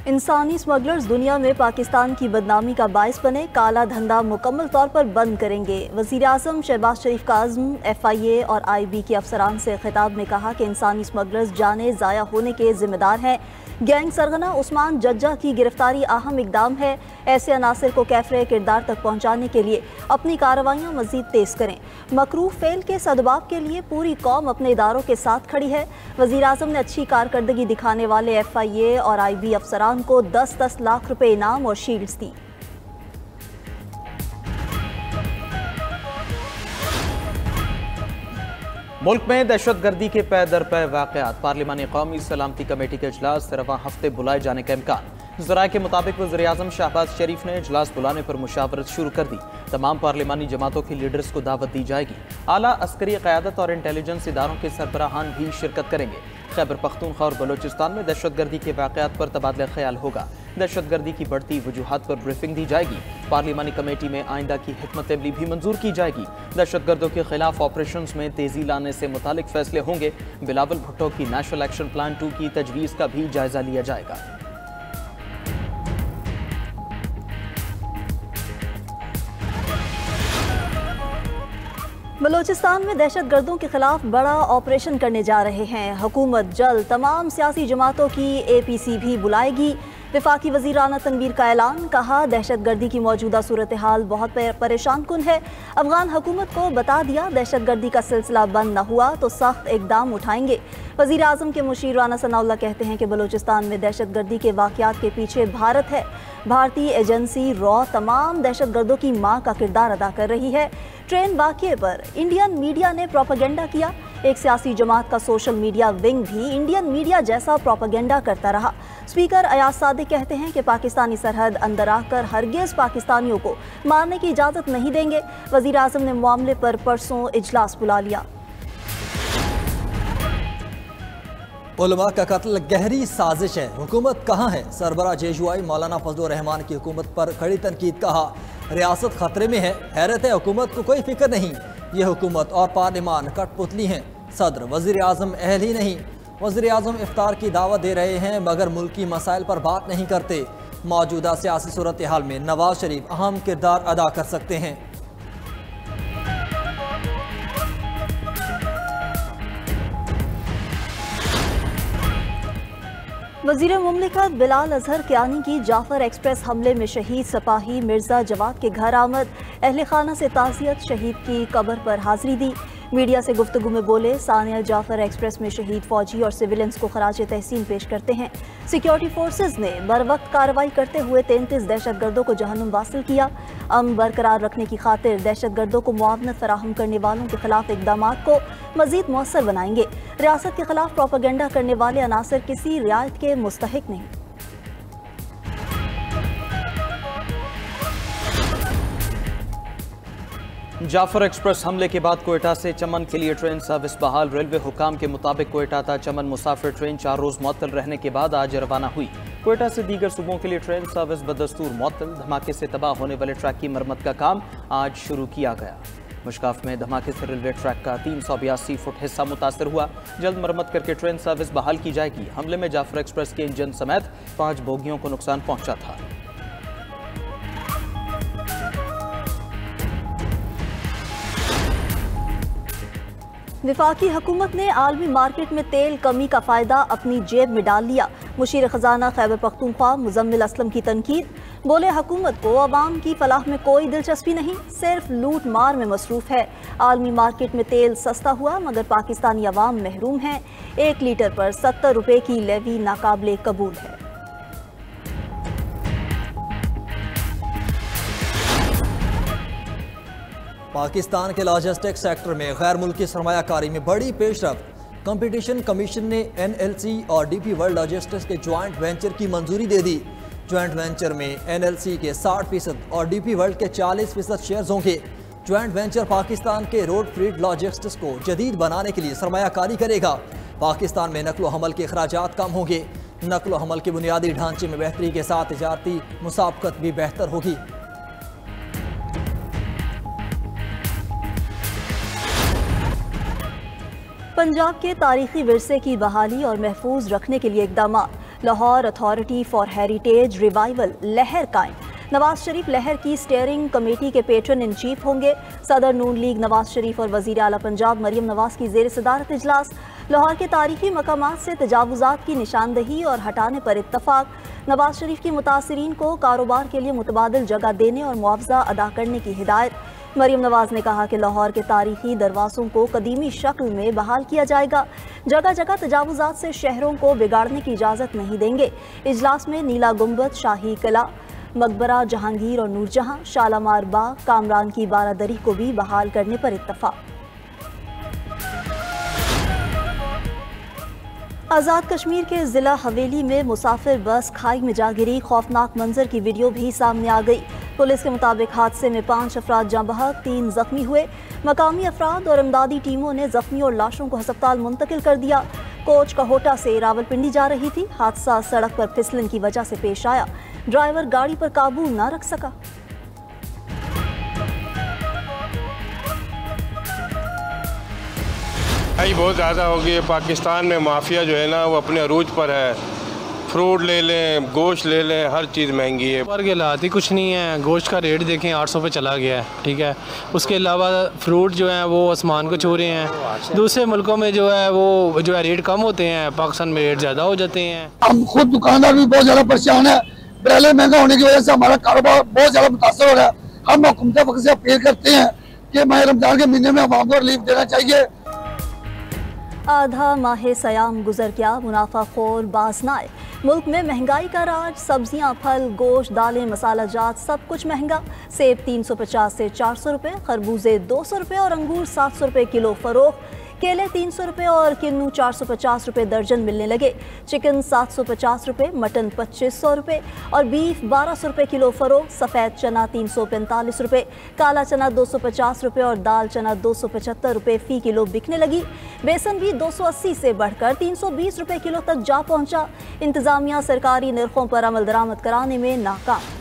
इंसानी स्मगलर्स दुनिया में पाकिस्तान की बदनामी का बायस बने, काला धंधा मुकम्मल तौर पर बंद करेंगे। वज़ीर आज़म शहबाज शरीफ का आज़म FIA और IB के अफसरान से खिताब में कहा कि इंसानी स्मगलर्स जाने ज़ाया होने के जिम्मेदार हैं। गैंग सरगना उस्मान जज्जा की गिरफ्तारी अहम इकदाम है। ऐसे अनासर को कैफरे किरदार तक पहुँचाने के लिए अपनी कार्रवाइयाँ मज़ीद तेज़ करें। मकरूह फेल के सदबाब के लिए पूरी कौम अपने इदारों के साथ खड़ी है। वज़ीर आज़म ने अच्छी कारकर्दगी दिखाने वाले FIA और IB अफसरान को 10-10 लाख रुपए इनाम और शील्ड्स दी। मुल्क में दहशतगर्दी के पै दर पै वाक़यात, पार्लिमानी कौमी सलामती कमेटी के इजलास रवां हफ्ते बुलाए जाने का इम्कान। ज़राए के मुताबिक वज़ीर आज़म शहबाज शरीफ ने इजलास बुलाने पर मुशावरत शुरू कर दी। तमाम पार्लिमानी जमातों के लीडर्स को दावत दी जाएगी। आला अस्करी क़यादत और इंटेलिजेंस इदारों के सरबराहान भी शिरकत करेंगे। खैबर पख्तूनख्वा और बलोचिस्तान में दहशतगर्दी के वाक़यात पर तबादला ख्याल होगा। दहशतगर्दी की बढ़ती वजूहात पर ब्रीफिंग दी जाएगी। पार्लिमानी कमेटी में आइंदा की हिकमत अमली भी मंजूर की जाएगी। दहशतगर्दों के खिलाफ ऑपरेशंस में तेजी लाने से मुतालिक फैसले होंगे। बिलावल भुट्टो की नेशनल एक्शन प्लान 2 की तजवीज़ का भी जायजा लिया जाएगा। बलोचिस्तान में दहशतगर्दों के खिलाफ बड़ा ऑपरेशन करने जा रहे हैं। हुकूमत जल्द तमाम सियासी जमातों की APC भी बुलाएगी। वफाकी वज़ीराना तनवीर का ऐलान, कहा दहशतगर्दी की मौजूदा सूरत हाल बहुत परेशान कुन है। अफगान हुकूमत को बता दिया दहशतगर्दी का सिलसिला बंद न हुआ तो सख्त इकदाम उठाएंगे। वज़ीर आज़म के मुशीर राना सनाउल्लाह कहते हैं कि बलोचिस्तान में दहशतगर्दी के वाक़यात के पीछे भारत है। भारतीय एजेंसी रॉ तमाम दहशतगर्दों की मां का किरदार अदा कर रही है। ट्रेन वाक़ये पर इंडियन मीडिया ने प्रोपेगेंडा किया। एक सियासी जमात का सोशल मीडिया विंग भी इंडियन मीडिया जैसा प्रोपेगेंडा करता रहा। स्पीकर अयाज सादिक कहते हैं कि पाकिस्तानी सरहद अंदर आकर हरगिज़ पाकिस्तानियों को मारने की इजाज़त नहीं देंगे। वज़ीर आज़म ने मामले पर परसों इजलास बुला लिया। उलमा का कत्ल गहरी साजिश है, हुकूमत कहाँ है? सरबरा जेजुआई मौलाना फजलुर रहमान की हुकूमत पर कड़ी तनकीद, कहा रियासत खतरे में है। हैरत है, हुकूमत को कोई फिक्र नहीं। ये हुकूमत और पार्लिमान कठपुतली हैं। सदर वज़ीर आज़म अहल ही नहीं। वज़ीर आज़म इफ्तार की दावत दे रहे हैं मगर मुल्की मसाइल पर बात नहीं करते। मौजूदा सियासी सूरत हाल में नवाज शरीफ अहम किरदार अदा कर सकते हैं। वज़ीर मुमलिकत बिलाल अजहर कियानी की जाफर एक्सप्रेस हमले में शहीद सिपाही मिर्जा जवाद के घर आमद। अहले खाना से ताज़ियत, शहीद की कब्र पर हाजिरी दी। मीडिया से गुफ्तगू में बोले, सानिया जाफर एक्सप्रेस में शहीद फौजी और सिविलियंस को खराज तहसीन पेश करते हैं। सिक्योरिटी फोर्सेज ने बर वक्त कार्रवाई करते हुए 33 दहशतगर्दों को जहन्नुम वासिल किया। अमन बरकरार रखने की खातिर दहशतगर्दों को मुआवनत फराहम करने वालों के खिलाफ इकदाम को मजीद मौसर बनाएंगे। रियासत के खिलाफ प्रोपेगेंडा करने वाले अनासर किसी रियायत के मुस्तहिक नहीं। जाफर एक्सप्रेस हमले के बाद कोयटा से चमन के लिए ट्रेन सर्विस बहाल। रेलवे हुकाम के मुताबिक कोयटा था चमन मुसाफिर ट्रेन 4 रोज मुअत्तल रहने के बाद आज रवाना हुई। कोयटा से दीगर सूबों के लिए ट्रेन सर्विस बदस्तूर मुअत्तल। धमाके से तबाह होने वाले ट्रैक की मरम्मत का काम आज शुरू किया गया। मुश्काफ में धमाके से रेलवे ट्रैक का 382 फुट हिस्सा मुतासर हुआ। जल्द मरम्मत करके ट्रेन सर्विस बहाल की जाएगी। हमले में जाफर एक्सप्रेस के इंजन समेत 5 बोगियों को नुकसान पहुंचा था। वफाकी हुकूमत ने आलमी मार्केट में तेल कमी का फ़ायदा अपनी जेब में डाल लिया। मुशीर ख़जाना खैबर पख्तूनख्वा मुजम्मिल असलम की तनकीद, बोले हुकूमत को अवाम की फलाह में कोई दिलचस्पी नहीं, सिर्फ लूट मार में मसरूफ़ है। आलमी मार्केट में तेल सस्ता हुआ मगर पाकिस्तानी अवाम महरूम हैं। 1 लीटर पर 70 रुपये की लेवी नाकाबिले कबूल है। पाकिस्तान के लॉजिस्टिक्स सेक्टर में गैर मुल्की सरमायाकारी में बड़ी पेशरफ्त। कंपटीशन कमीशन ने NLC और DP वर्ल्ड लॉजिस्टिक्स के ज्वाइंट वेंचर की मंजूरी दे दी। ज्वाइंट वेंचर में NLC के 60% और DP वर्ल्ड के 40% शेयर्स होंगे। ज्वाइंट वेंचर पाकिस्तान के रोड फ्रीट लॉजिस्टिक्स को जदीद बनाने के लिए सरमायाकारी करेगा। पाकिस्तान में नकलो हमल के अखराजात कम होंगे। नकलो हमल के बुनियादी ढांचे में बेहतरी के साथ तिजारती मुसाबकत भी बेहतर होगी। पंजाब के तारीखी विरसे की बहाली और महफूज रखने के लिए इकदाम। Lahore authority for heritage revival लहर कायम। नवाज शरीफ लहर की स्टीयरिंग कमेटी के पेट्रन इन चीफ होंगे। सदर नून लीग नवाज शरीफ और वजीर आला पंजाब मरियम नवाज की जेर सदारत इजलास। लाहौर के तारीखी मकामात से तजावुजात की निशानदही और हटाने पर इत्तफाक। नवाज शरीफ की मुतासरीन को कारोबार के लिए मुतबादिल जगह देने और मुआवजा अदा करने की हिदायत। मरियम नवाज ने कहा कि लाहौर के तारीखी दरवाज़ों को कदीमी शक्ल में बहाल किया जाएगा। जगह जगह तजावुजात से शहरों को बिगाड़ने की इजाज़त नहीं देंगे। इजलास में नीला गुंबद, शाही किला, मकबरा जहांगीर और नूरजहां, शालामार बाग, कामरान की बारादरी को भी बहाल करने पर इत्तफाक। आज़ाद कश्मीर के ज़िला हवेली में मुसाफिर बस खाई में जा गिरी। खौफनाक मंजर की वीडियो भी सामने आ गई। पुलिस के मुताबिक हादसे में 5 अफराद जाँ बहक, 3 जख्मी हुए। मकामी अफराद और इमदादी टीमों ने जख्मी और लाशों को अस्पताल मुंतकिल कर दिया। कोच कहोटा से रावलपिंडी जा रही थी। हादसा सड़क पर फिसलन की वजह से पेश आया। ड्राइवर गाड़ी पर काबू न रख सका। बहुत ज़्यादा हो गई है। पाकिस्तान में माफिया जो है ना वो अपने अरूज पर है। फ्रूट ले लें, गोश्त ले लें, हर चीज़ महंगी है। पर के हालात ही कुछ नहीं है। गोश्त का रेट देखें 800 पे चला गया है, ठीक है। उसके अलावा फ्रूट जो है वो आसमान को छू रहे हैं। दूसरे मुल्कों में जो है वो जो है रेट कम होते हैं, पाकिस्तान में रेट ज़्यादा हो जाते हैं। हम खुद दुकानदार भी बहुत ज़्यादा परेशान है। पहले महंगा होने की वजह से हमारा कारोबार बहुत ज़्यादा मुतासर हो रहा है। हम हुकूमत वक्त से अपील करते हैं कि माह रमजान के महीने में अवाम को रिलीफ देना चाहिए। आधा माह सयाम गुजर गया, मुनाफाखोर बाज न आए। मुल्क में महंगाई का राज। सब्जियां, फल, गोश्त, दालें, मसाला जात सब कुछ महंगा। सेब 350 से 400 रुपये, खरबूजे 200 रुपये और अंगूर 700 रुपये किलो फरोख्त। केले 300 रुपये और किन्नू 450 रुपये दर्जन मिलने लगे। चिकन 750 रुपये, मटन 2500 रुपये और बीफ 1200 रुपये किलो फरोख्त। सफ़ेद चना 345 रुपये, काला चना 250 रुपये और दाल चना 275 रुपये फ़ी किलो बिकने लगी। बेसन भी 280 से बढ़कर 320 रुपये किलो तक जा पहुँचा। इंतज़ामिया सरकारी निर्खों पर अमल दरामद कराने में नाकाम।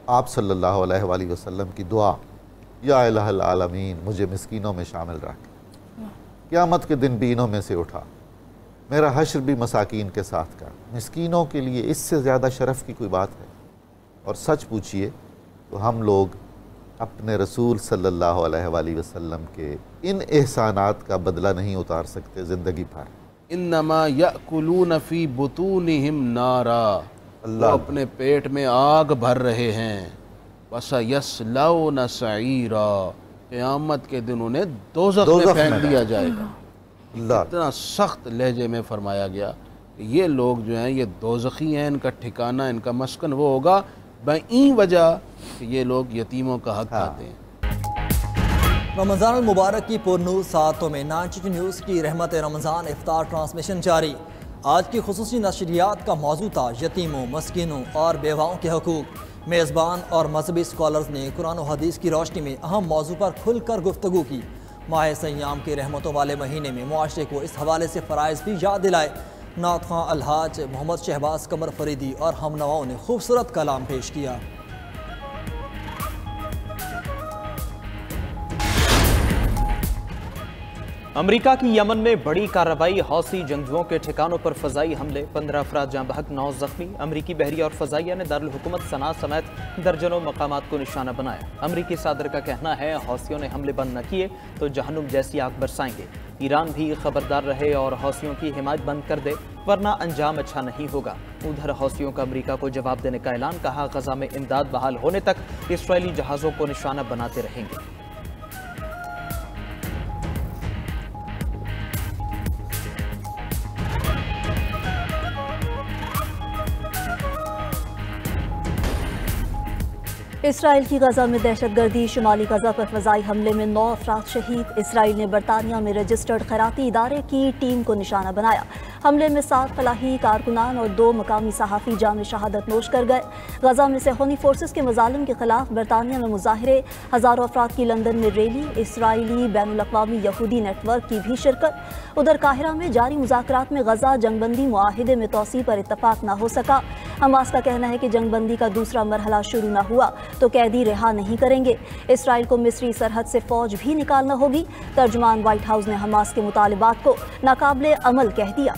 आप सल्लल्लाहु अलैहि वसल्लम की दुआ, या इलाहुल आलमीन मुझे मिस्कीनों में शामिल रख, क़यामत के दिन बीनों में से उठा, मेरा हश्र भी मसाकीन के साथ का। मिस्कीनों के लिए इससे ज़्यादा शरफ़ की कोई बात है? और सच पूछिए तो हम लोग अपने रसूल सल्लल्लाहु अलैहि वसल्लम के इन एहसानात का बदला नहीं उतार सकते ज़िंदगी भर। इन्नमा याकुलून फी बुतूनिहिम नारा, वो अपने पेट में आग भर रहे हैं। वसा यस्लौन सईरा, क़यामत के दिन उन्हें दोज़ख में फेंक दिया जाएगा। इतना सख्त लहजे में फरमाया गया कि ये लोग जो हैं ये दोज़खी हैं, इनका ठिकाना, इनका मस्कन वो होगा बई वजह कि ये लोग यतीमों का हक खाते हैं। रमज़ान मुबारक की पुरनूर सातों में 92 न्यूज़ की रहमत रमज़ान इफ्तार ट्रांसमिशन जारी। आज की खुसूसी नशरियात का मौजू था यतीमों, मस्किनों और बेवाओं के हकूक़। मेज़बान और मजहबी स्कॉलर्स ने कुरान और हदीस की रोशनी में अहम मौजू पर खुलकर गुफ्तगू की। माह सयाम के रहमतों वाले महीने में मुआशरे को इस हवाले से फ़राइज़ भी याद दिलाए। नात ख़ां अलहाज मोहम्मद शहबाज कमर फरीदी और हमनवाओं ने खूबसूरत कलाम पेश किया। अमेरिका की यमन में बड़ी कार्रवाई, हौसी जंगजुओं के ठिकानों पर फजाई हमले, 15 अफराद जाँ बहक, 9 जख्मी। अमरीकी बहरिया और फजाइया ने दारुल हुकूमत सना समेत दर्जनों मकामात को निशाना बनाया। अमरीकी सदर का कहना है हौसियों ने हमले बंद न किए तो जहन्नुम जैसी आग बरसाएंगे। ईरान भी खबरदार रहे और हौसियों की हिमायत बंद कर दे वरना अंजाम अच्छा नहीं होगा। उधर हौसियों का अमरीका को जवाब देने का ऐलान, कहा गजा में इमदाद बहाल होने तक इसराइली जहाज़ों को निशाना बनाते रहेंगे। इसराइल की गजा में दहशतगर्दी, शुमाली गजा पर फ़ज़ाई हमले में 9 अफराद शहीद। इसराइल ने बरतानिया में रजिस्टर्ड खैराती इदारे की टीम को निशाना बनाया। हमले में 7 फलाही कारकुनान और 2 मकामी सहाफ़ी जाम शहादत नोश कर गए। गजा में सेहूनी फोर्सेस के मजालिम के खिलाफ बरतानिया में मुजाहरे, हज़ारों अफराद की लंदन में रैली, इसराइली बैनुल-अक़वामी यहूदी नेटवर्क की भी शिरकत। उधर काहिरा में जारी मुज़ाकरात में गजा जंगबंदी मुआहिदे में तोसी पर इत्तफाक न हो सका। हमास का कहना है कि जंगबंदी का दूसरा मरहला शुरू न हुआ तो कैदी रिहा नहीं करेंगे। इसराइल को मिस्री सरहद से फौज भी निकालना होगी। तर्जुमान व्हाइट हाउस ने हमास के मुतालिबात को नाकाबिले अमल कह दिया।